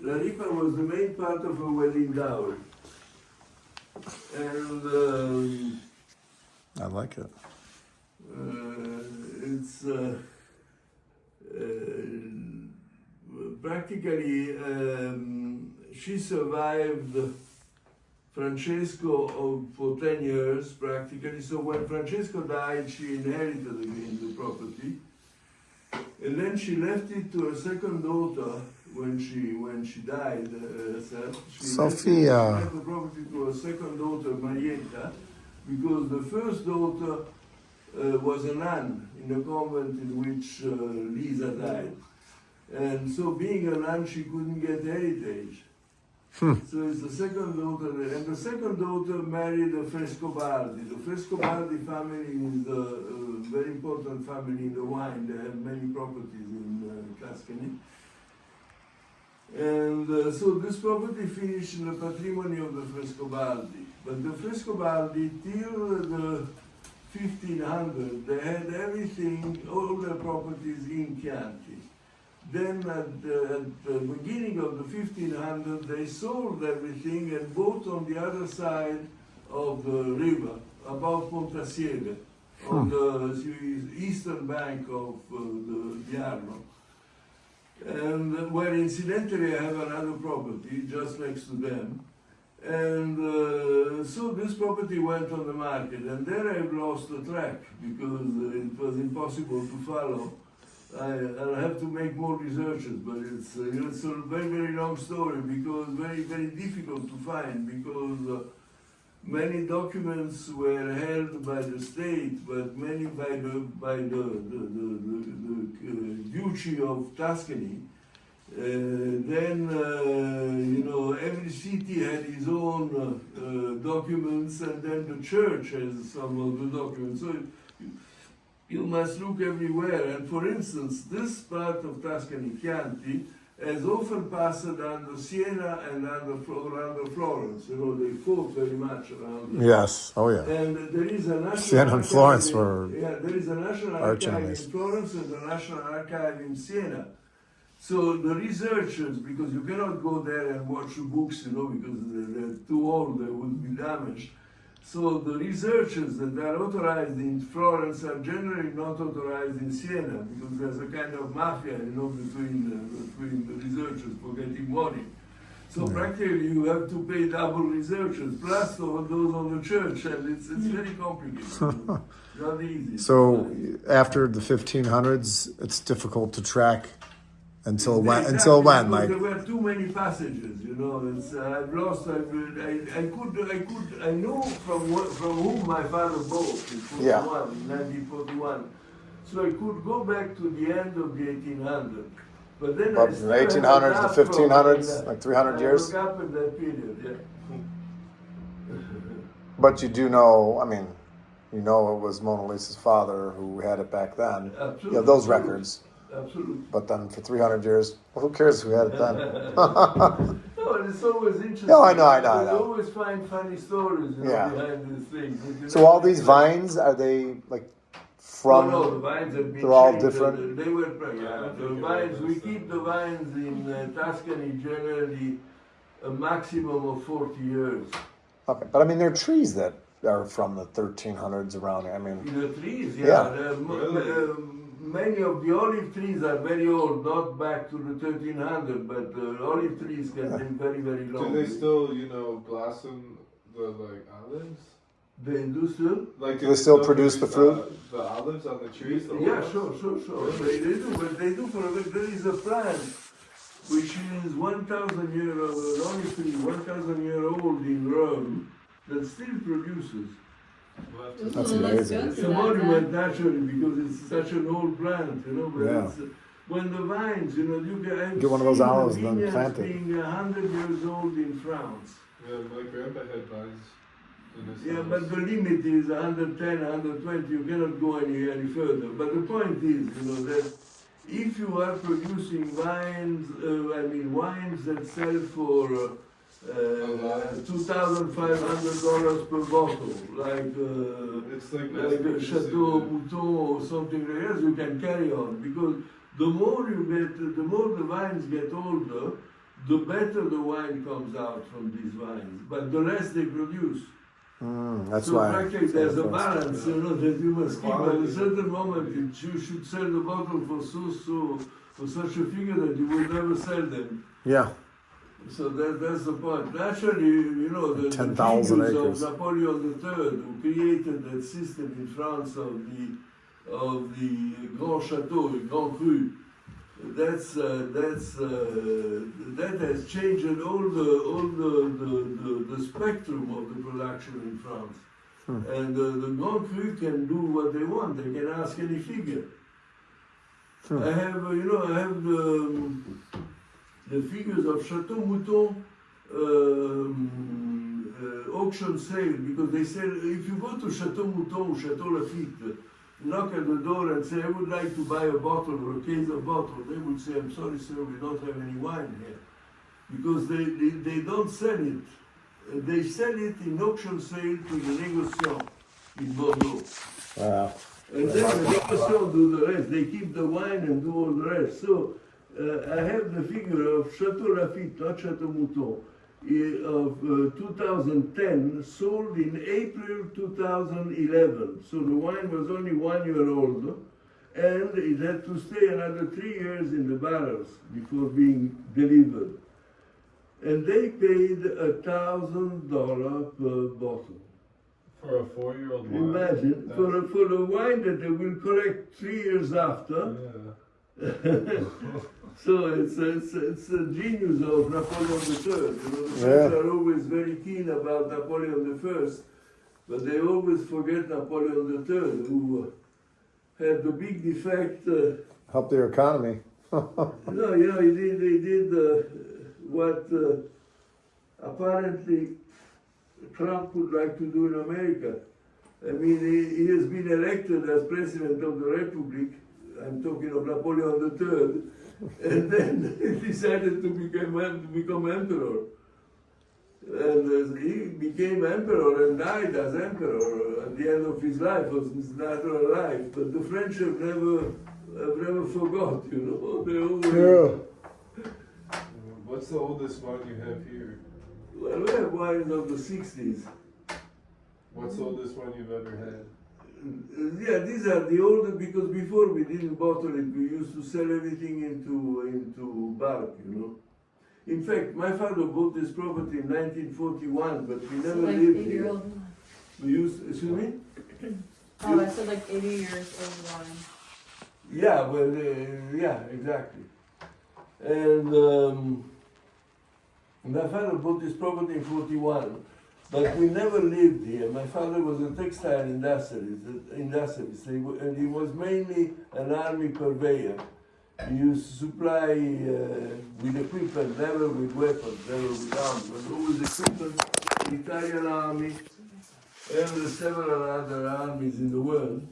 La ripa was the main part of her wedding dowry. And I like it. it's practically she survived Francesco for 10 years practically. So when Francesco died, she inherited again the property, and then she left it to her second daughter when she died herself. She Sophia. left the property to her second daughter Marietta, because the first daughter was a nun in a convent in which Lisa died. And so being a nun, she couldn't get heritage. So it's the second daughter, and the second daughter married the Frescobaldi. The Frescobaldi family is a very important family in the wine. They have many properties in Tuscany. And so this property finished in the patrimony of the Frescobaldi. But the Frescobaldi, till the 1500, they had everything, all their properties in Chianti. Then at the beginning of the 1500, they sold everything and bought on the other side of the river, above Pontassieve, on the eastern bank of the Arno. And where incidentally I have another property just next to them. And so this property went on the market, and there I've lost the track because it was impossible to follow. I'll have to make more researches, but it's a very, very long story, because very, very difficult to find, because many documents were held by the state, but many by the Duchy of Tuscany. Then every city had its own documents, and then the church has some of the documents. So you must look everywhere. And for instance, this part of Tuscany, Chianti, has often passed under Siena and under Florence. They fought very much around it. Yes. Oh, yeah. And there is a national Siena and Florence were there is a national arch archive in enemies. Florence and a national archive in Siena. So the researchers, because you cannot go there and watch the books, because they're too old, they would be damaged. So the researchers that are authorized in Florence are generally not authorized in Siena, because there's a kind of mafia, between the researchers for getting money. So practically you have to pay double researchers plus those on the church, and it's very complicated. Not easy. So after the 1500s, it's difficult to track until when? Exactly, until when? because Like there were too many passages. I've lost. I know from whom my father bought in 1941. So I could go back to the end of the 1800s. But then from the 1800s to 1500s, like 300 years. I up in that period, yeah. But you do know, it was Mona Lisa's father who had it back then. Absolutely. You have those records. Absolutely. But then for 300 years, well, who cares who had it then? No, it's always interesting. No, I know. You always find funny stories behind these things. So all these vines, are they like from? No, the vines have been they're all changed. different? They were, the vines, we keep the vines in Tuscany generally a maximum of 40 years. Okay, but they're trees that are from the 1300s around here. The trees, Yeah. Many of the olive trees are very old, not back to the 1300, but olive trees can live very, very long. Do they still, blossom the olives? They do still? Do they still produce the fruit? The olives on the trees? Yeah, sure. They do, but they do there is a plant which is 1,000 year old, an olive tree, 1,000 year old in Rome, that still produces. That's amazing. It's a monument naturally because it's such an old plant, but Yeah. when the vines, you can Get one of those olives and then vineyards plant it. being 100 years old in France. Yeah, my grandpa had vines in his Yeah, house. but the limit is 110, 120, you cannot go any further. But the point is, that if you are producing wines that sell for $2,500 per bottle, It's like like a Chateau Mouton or something like that, you can carry on, because the more the vines get older, the better the wine comes out from these vines. But the less they produce. That's So why. practically there's a balance, you know, that you must keep. At a certain moment, you should sell the bottle for for such a figure that you will never sell them. Yeah. So that's the point. Naturally, you know, the 10,000 figures acres. of Napoleon III, who created that system in France of the Grand Chateau, Grand Cru, that has changed all the spectrum of the production in France. And the Grand Cru can do what they want. They can ask any figure. I have the figures of Chateau Mouton auction sale, because they sell, if you go to Chateau Mouton or Chateau Lafitte, knock at the door and say, I would like to buy a bottle or a case of bottle, they would say, I'm sorry sir, we don't have any wine here. Because they don't sell it. They sell it in auction sale to the négociants in Bordeaux. Wow. And then the négociants do the rest. They keep the wine and do all the rest. So I have the figure of Chateau Lafitte, not Chateau Mouton, of 2010, sold in April 2011. So the wine was only 1 year old, and it had to stay another 3 years in the barrels before being delivered. And they paid $1,000 per bottle. For a 4-year-old wine. Imagine, for the wine that they will collect 3 years after. Yeah. So it's a genius of Napoleon III. You know, the French Yeah. are always very keen about Napoleon I, but they always forget Napoleon III, who had the big defect. Help their economy. No, you know, he did what apparently Trump would like to do in America. I mean, he has been elected as president of the Republic. I'm talking of Napoleon III. And then he decided to become emperor. And he became emperor and died as emperor at the end of his life, of his natural life. But the French have never forgot, you know. They always, What's the oldest wine you have here? well, we have wines of the 60s. What's the oldest one you've ever had? Yeah, these are the older, because before we didn't bottle it, we used to sell everything into bulk, you know. In fact, my father bought this property in 1941, but we never like lived 80 here. year old. We used, excuse me? Oh, I said like 80 years old wine. Yeah, well, yeah, exactly. And my father bought this property in 41, but we never lived here. My father was a textile industrialist, and he was mainly an army purveyor. He used to supply with equipment, never with weapons, never with arms, but always equipment, the Italian army, and several other armies in the world.